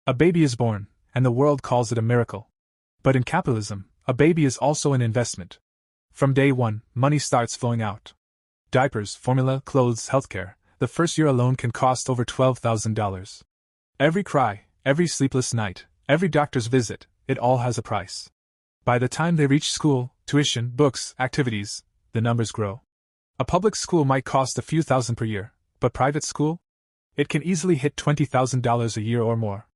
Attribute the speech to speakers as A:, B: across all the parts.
A: A baby is born, and the world calls it a miracle. But in capitalism, a baby is also an investment. From day one, money starts flowing out. Diapers, formula, clothes, healthcare, the first year alone can cost over $12,000. Every cry, every sleepless night, every doctor's visit, it all has a price. By the time they reach school, tuition, books, activities, the numbers grow. A public school might cost a few thousand per year, but private school? It can easily hit $20,000 a year or more.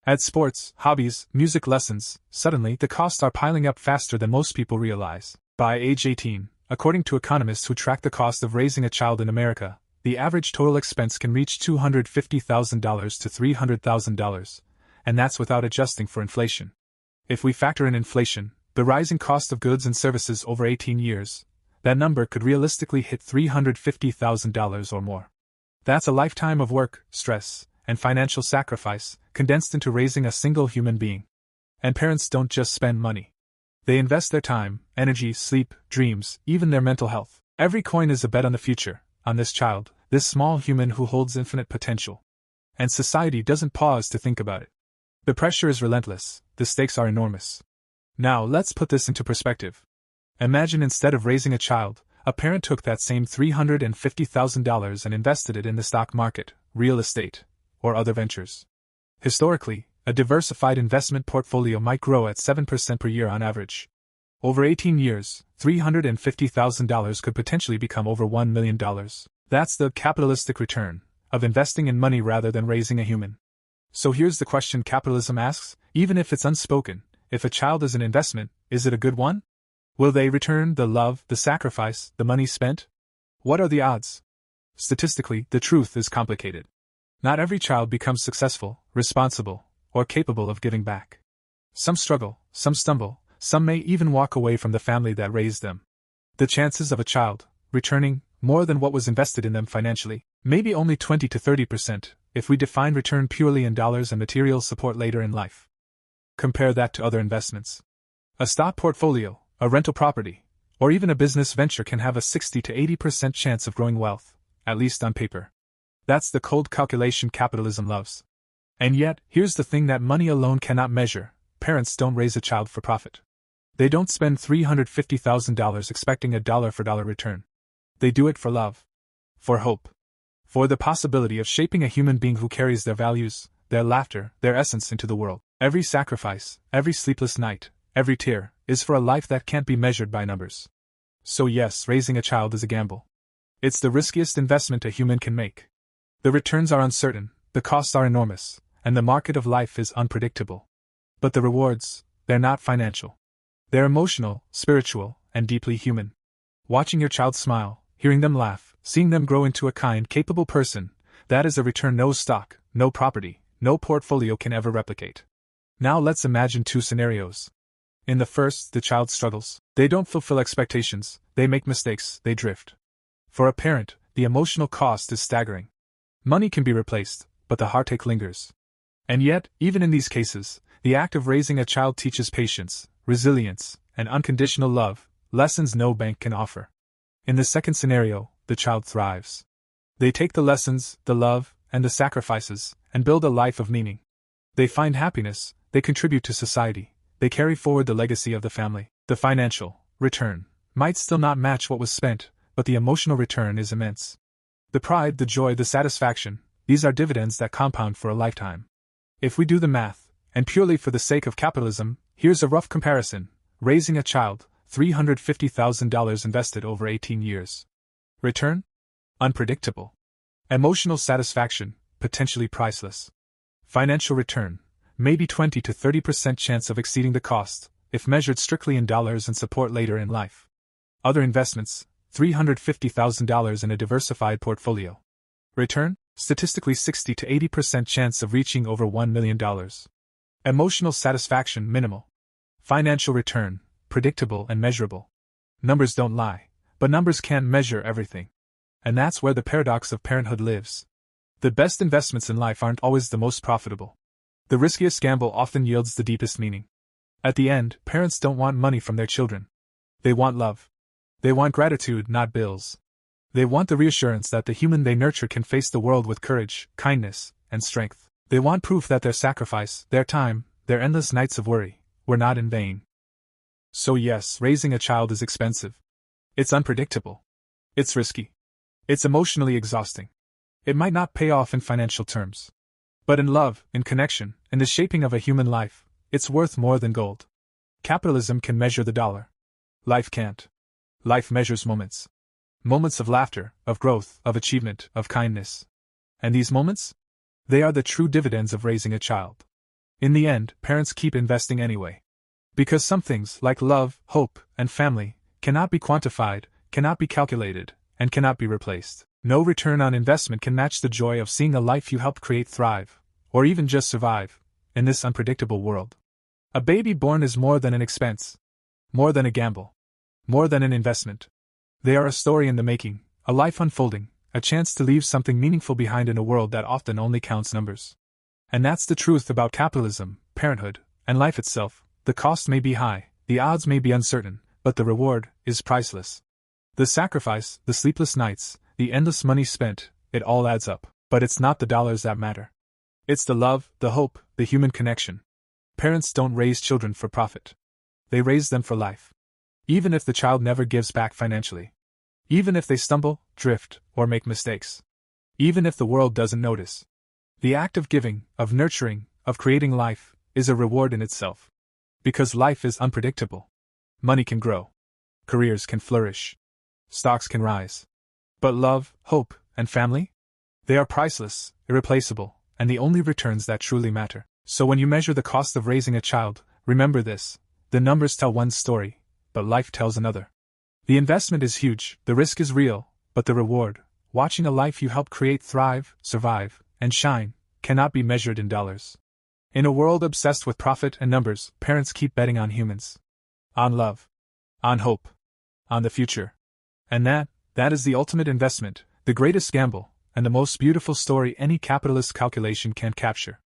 A: Add sports, hobbies, music lessons, suddenly the costs are piling up faster than most people realize. By age 18, according to economists who track the cost of raising a child in America, the average total expense can reach $250,000 to $300,000, and that's without adjusting for inflation. If we factor in inflation, the rising cost of goods and services over 18 years, that number could realistically hit $350,000 or more. That's a lifetime of work, stress, and financial sacrifice, condensed into raising a single human being. And parents don't just spend money. They invest their time, energy, sleep, dreams, even their mental health. Every coin is a bet on the future, on this child, this small human who holds infinite potential. And society doesn't pause to think about it. The pressure is relentless, the stakes are enormous. Now let's put this into perspective. Imagine instead of raising a child, a parent took that same $350,000 and invested it in the stock market, real estate, or other ventures. Historically, a diversified investment portfolio might grow at 7% per year on average. Over 18 years, $350,000 could potentially become over $1 million. That's the capitalistic return of investing in money rather than raising a human. So here's the question capitalism asks, even if it's unspoken, if a child is an investment, is it a good one? Will they return the love, the sacrifice, the money spent? What are the odds? Statistically, the truth is complicated. Not every child becomes successful, responsible, or capable of giving back. Some struggle, some stumble, some may even walk away from the family that raised them. The chances of a child returning more than what was invested in them financially may be only 20 to 30% if we define return purely in dollars and material support later in life. Compare that to other investments. A stock portfolio, a rental property, or even a business venture can have a 60 to 80% chance of growing wealth, at least on paper. That's the cold calculation capitalism loves. And yet, here's the thing that money alone cannot measure: parents don't raise a child for profit. They don't spend $350,000 expecting a dollar-for-dollar return. They do it for love, for hope, for the possibility of shaping a human being who carries their values, their laughter, their essence into the world. Every sacrifice, every sleepless night, every tear, is for a life that can't be measured by numbers. So yes, raising a child is a gamble. It's the riskiest investment a human can make. The returns are uncertain, the costs are enormous, and the market of life is unpredictable. But the rewards, they're not financial. They're emotional, spiritual, and deeply human. Watching your child smile, hearing them laugh, seeing them grow into a kind, capable person, that is a return no stock, no property, no portfolio can ever replicate. Now let's imagine two scenarios. In the first, the child struggles. They don't fulfill expectations, they make mistakes, they drift. For a parent, the emotional cost is staggering. Money can be replaced, but the heartache lingers. And yet, even in these cases, the act of raising a child teaches patience, resilience, and unconditional love, lessons no bank can offer. In the second scenario, the child thrives. They take the lessons, the love, and the sacrifices, and build a life of meaning. They find happiness, they contribute to society, they carry forward the legacy of the family. The financial return might still not match what was spent, but the emotional return is immense. The pride, the joy, the satisfaction, these are dividends that compound for a lifetime. If we do the math, and purely for the sake of capitalism, here's a rough comparison. Raising a child, $350,000 invested over 18 years. Return? Unpredictable. Emotional satisfaction, potentially priceless. Financial return, maybe 20 to 30% chance of exceeding the cost, if measured strictly in dollars and support later in life. Other investments, $350,000 in a diversified portfolio. Return, statistically 60 to 80% chance of reaching over $1 million. Emotional satisfaction minimal. Financial return, predictable and measurable. Numbers don't lie, but numbers can't measure everything. And that's where the paradox of parenthood lives. The best investments in life aren't always the most profitable. The riskiest gamble often yields the deepest meaning. At the end, parents don't want money from their children. They want love. They want gratitude, not bills. They want the reassurance that the human they nurture can face the world with courage, kindness, and strength. They want proof that their sacrifice, their time, their endless nights of worry, were not in vain. So yes, raising a child is expensive. It's unpredictable. It's risky. It's emotionally exhausting. It might not pay off in financial terms. But in love, in connection, in the shaping of a human life, it's worth more than gold. Capitalism can measure the dollar. Life can't. Life measures moments. Moments of laughter, of growth, of achievement, of kindness. And these moments? They are the true dividends of raising a child. In the end, parents keep investing anyway. Because some things, like love, hope, and family, cannot be quantified, cannot be calculated, and cannot be replaced. No return on investment can match the joy of seeing a life you helped create thrive, or even just survive, in this unpredictable world. A baby born is more than an expense. More than a gamble. More than an investment. They are a story in the making, a life unfolding, a chance to leave something meaningful behind in a world that often only counts numbers. And that's the truth about capitalism, parenthood, and life itself. The cost may be high, the odds may be uncertain, but the reward is priceless. The sacrifice, the sleepless nights, the endless money spent, it all adds up. But it's not the dollars that matter. It's the love, the hope, the human connection. Parents don't raise children for profit. They raise them for life. Even if the child never gives back financially. Even if they stumble, drift, or make mistakes. Even if the world doesn't notice. The act of giving, of nurturing, of creating life, is a reward in itself. Because life is unpredictable. Money can grow. Careers can flourish. Stocks can rise. But love, hope, and family? They are priceless, irreplaceable, and the only returns that truly matter. So when you measure the cost of raising a child, remember this: the numbers tell one story, but life tells another. The investment is huge, the risk is real, but the reward, watching a life you helped create thrive, survive, and shine, cannot be measured in dollars. In a world obsessed with profit and numbers, parents keep betting on humans. On love. On hope. On the future. And that is the ultimate investment, the greatest gamble, and the most beautiful story any capitalist calculation can capture.